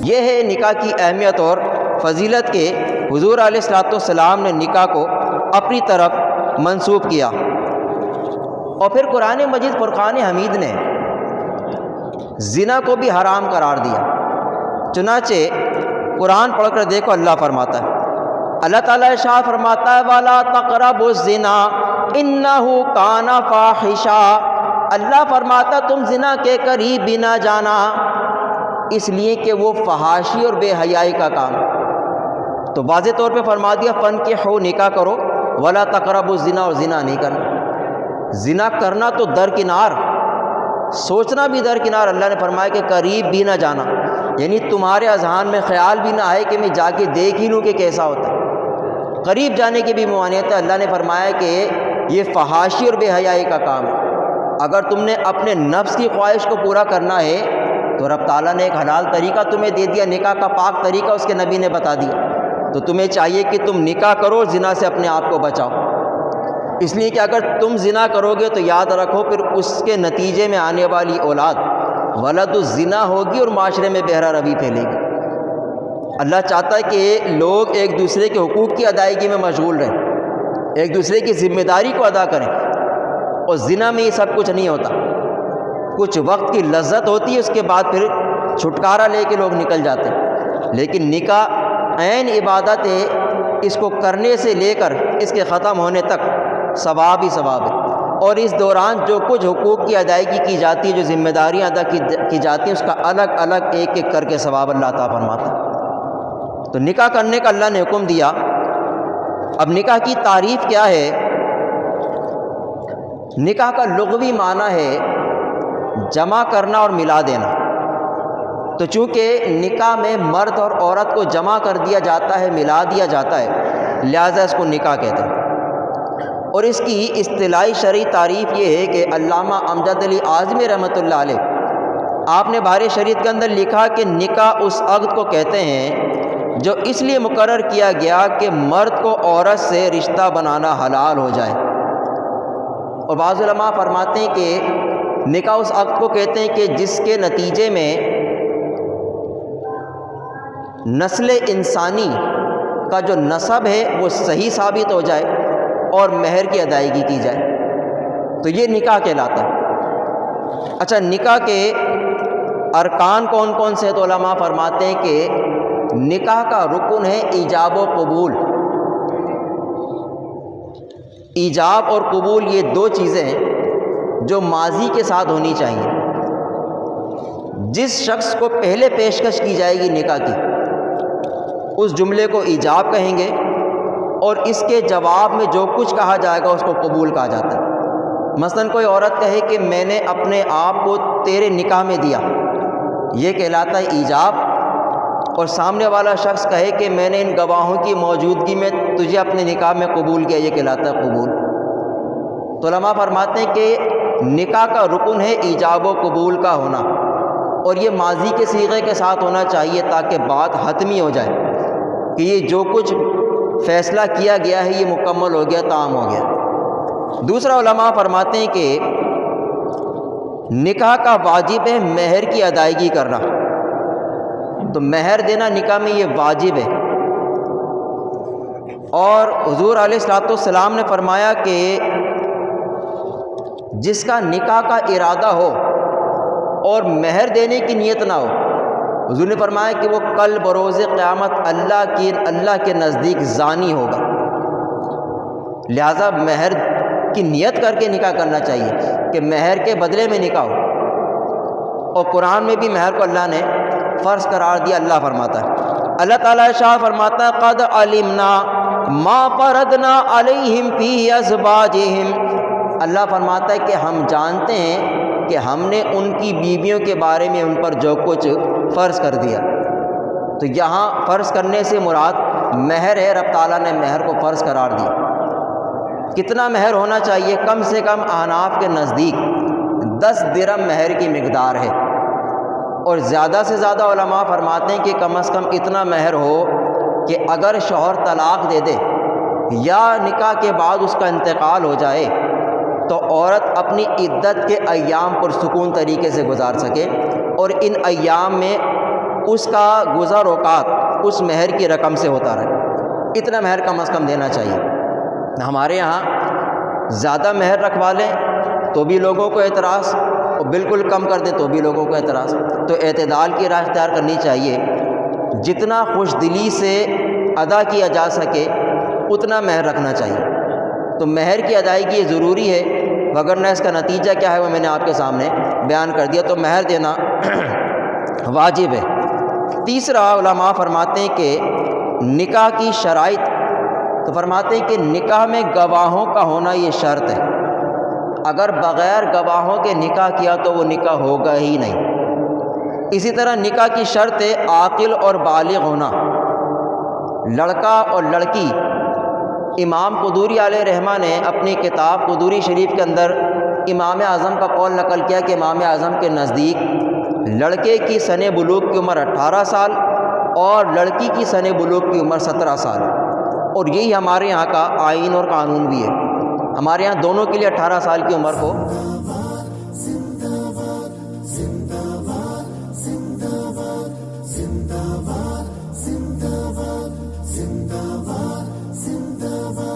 یہ ہے نکاح کی اہمیت اور فضیلت کے حضور علیہ الصلوۃ والسلام نے نکاح کو اپنی طرف منسوب کیا۔ اور پھر قرآن مجید فرقان حمید نے زنا کو بھی حرام قرار دیا۔ چنانچہ قرآن پڑھ کر دیکھو، اللہ فرماتا ہے، اللہ تعالیٰ ارشاد فرماتا ہے وَلَا تَقْرَبُوا الزِّنَا إِنَّهُ كَانَ فَاحِشًا۔ اللہ فرماتا تم زنا کے قریب بھی نہ جانا، اس لیے کہ وہ فحاشی اور بے حیائی کا کام۔ تو واضح طور پہ فرما دیا فَانكِحُوا، نکاح کرو، وَلَا تَقْرَبُوا الزِّنَا، اور زنا نہیں کرنا۔ زنا کرنا تو درکنار، سوچنا بھی درکنار، اللہ نے فرمایا کہ قریب بھی نہ جانا، یعنی تمہارے اذہان میں خیال بھی نہ آئے کہ میں جا کے دیکھ ہی لوں کہ کیسا ہوتا ہے۔ قریب جانے کی بھی ممانعت ہے۔ اللہ نے فرمایا کہ یہ فحاشی اور بے حیائی کا کام ہے۔ اگر تم نے اپنے نفس کی خواہش کو پورا کرنا ہے تو رب تعالیٰ نے ایک حلال طریقہ تمہیں دے دیا، نکاح کا پاک طریقہ اس کے نبی نے بتا دیا، تو تمہیں چاہیے کہ تم نکاح کرو، زنا سے اپنے آپ کو بچاؤ۔ اس لیے کہ اگر تم زنا کرو گے تو یاد رکھو پھر اس کے نتیجے میں آنے والی اولاد ولد الزنا ہوگی اور معاشرے میں بہرہ روی پھیلے گی۔ اللہ چاہتا ہے کہ لوگ ایک دوسرے کے حقوق کی ادائیگی میں مشغول رہیں، ایک دوسرے کی ذمہ داری کو ادا کریں، اور زنا میں یہ سب کچھ نہیں ہوتا۔ کچھ وقت کی لذت ہوتی ہے، اس کے بعد پھر چھٹکارا لے کے لوگ نکل جاتے ہیں، لیکن نکاح عین عبادت ہے، اس کو کرنے سے لے کر اس کے ختم ہونے تک ثواب ہی ثواب ہے۔ اور اس دوران جو کچھ حقوق کی ادائیگی کی جاتی ہے، جو ذمہ داریاں ادا کی جاتی ہیں، اس کا الگ الگ ایک ایک کر کے ثواب اللہ عطا فرماتا ہے۔ تو نکاح کرنے کا اللہ نے حکم دیا۔ اب نکاح کی تعریف کیا ہے؟ نکاح کا لغوی معنی ہے جمع کرنا اور ملا دینا۔ تو چونکہ نکاح میں مرد اور عورت کو جمع کر دیا جاتا ہے، ملا دیا جاتا ہے، لہذا اس کو نکاح کہتے ہیں۔ اور اس کی اصطلاحی شرعی تعریف یہ ہے کہ علامہ امجد علی اعظمی رحمۃ اللہ علیہ آپ نے بارِ شریعت کے اندر لکھا کہ نکاح اس عقد کو کہتے ہیں جو اس لیے مقرر کیا گیا کہ مرد کو عورت سے رشتہ بنانا حلال ہو جائے۔ اور بعض علماء فرماتے ہیں کہ نکاح اس عقد کو کہتے ہیں کہ جس کے نتیجے میں نسل انسانی کا جو نسب ہے وہ صحیح ثابت ہو جائے اور مہر کی ادائیگی کی جائے، تو یہ نکاح کہلاتا ہے۔ اچھا، نکاح کے ارکان کون کون سے؟ تو علماء فرماتے ہیں کہ نکاح کا رکن ہے ایجاب و قبول۔ ایجاب اور قبول یہ دو چیزیں ہیں جو ماضی کے ساتھ ہونی چاہیے۔ جس شخص کو پہلے پیشکش کی جائے گی نکاح کی، اس جملے کو ایجاب کہیں گے، اور اس کے جواب میں جو کچھ کہا جائے گا اس کو قبول کہا جاتا ہے۔ مثلا کوئی عورت کہے کہ میں نے اپنے آپ کو تیرے نکاح میں دیا، یہ کہلاتا ہے ایجاب، اور سامنے والا شخص کہے کہ میں نے ان گواہوں کی موجودگی میں تجھے اپنے نکاح میں قبول کیا، یہ کہلاتا ہے قبول۔ تو علماء فرماتے ہیں کہ نکاح کا رکن ہے ایجاب و قبول کا ہونا، اور یہ ماضی کے صیغے کے ساتھ ہونا چاہیے تاکہ بات حتمی ہو جائے کہ یہ جو کچھ فیصلہ کیا گیا ہے یہ مکمل ہو گیا، تام ہو گیا۔ دوسرا علماء فرماتے ہیں کہ نکاح کا واجب ہے مہر کی ادائیگی کرنا، تو مہر دینا نکاح میں یہ واجب ہے۔ اور حضور علیہ الصلوۃ والسلام نے فرمایا کہ جس کا نکاح کا ارادہ ہو اور مہر دینے کی نیت نہ ہو، حضور نے فرمایا کہ وہ کل بروز قیامت اللہ کے نزدیک زانی ہوگا۔ لہذا مہر کی نیت کر کے نکاح کرنا چاہیے کہ مہر کے بدلے میں نکاح ہو۔ اور قرآن میں بھی مہر کو اللہ نے فرض قرار دیا۔ اللہ فرماتا ہے، اللہ تعالیٰ ارشاد فرماتا ہے قد علمنا ما فرضنا علیہم فی ازواجہم۔ اللہ فرماتا ہے کہ ہم جانتے ہیں کہ ہم نے ان کی بیویوں کے بارے میں ان پر جو کچھ فرض کر دیا۔ تو یہاں فرض کرنے سے مراد مہر ہے، رب تعالیٰ نے مہر کو فرض قرار دیا۔ کتنا مہر ہونا چاہیے؟ کم سے کم احناف کے نزدیک 10 درہم مہر کی مقدار ہے، اور زیادہ سے زیادہ علماء فرماتے ہیں کہ کم از کم اتنا مہر ہو کہ اگر شوہر طلاق دے دے یا نکاح کے بعد اس کا انتقال ہو جائے تو تو عورت اپنی عدت کے ایام پرسکون طریقے سے گزار سکے، اور ان ایام میں اس کا گزر اوقات اس مہر کی رقم سے ہوتا رہے۔ اتنا مہر کم از کم دینا چاہیے۔ ہمارے یہاں زیادہ مہر رکھوا لیں تو بھی لوگوں کو اعتراض، اور بالکل کم کر دیں تو بھی لوگوں کو اعتراض۔ تو اعتدال کی راہ اختیار کرنی چاہیے، جتنا خوش دلی سے ادا کیا جا سکے اتنا مہر رکھنا چاہیے۔ تو مہر کی ادائیگی یہ ضروری ہے، وگرنہ اس کا نتیجہ کیا ہے وہ میں نے آپ کے سامنے بیان کر دیا۔ تو مہر دینا واجب ہے۔ تیسرا، علماء فرماتے ہیں کہ نکاح کی شرائط، تو فرماتے ہیں کہ نکاح میں گواہوں کا ہونا یہ شرط ہے۔ اگر بغیر گواہوں کے نکاح کیا تو وہ نکاح ہوگا ہی نہیں۔ اسی طرح نکاح کی شرط ہے عاقل اور بالغ ہونا۔ لڑکا اور لڑکی، امام قدوری علیہ رحمہ نے اپنی کتاب قدوری شریف کے اندر امام اعظم کا قول نقل کیا کہ امام اعظم کے نزدیک لڑکے کی سن بلوغ کی عمر 18 سال اور لڑکی کی سن بلوغ کی عمر 17 سال، اور یہی ہمارے یہاں کا آئین اور قانون بھی ہے۔ ہمارے یہاں دونوں کے لیے 18 سال کی عمر کو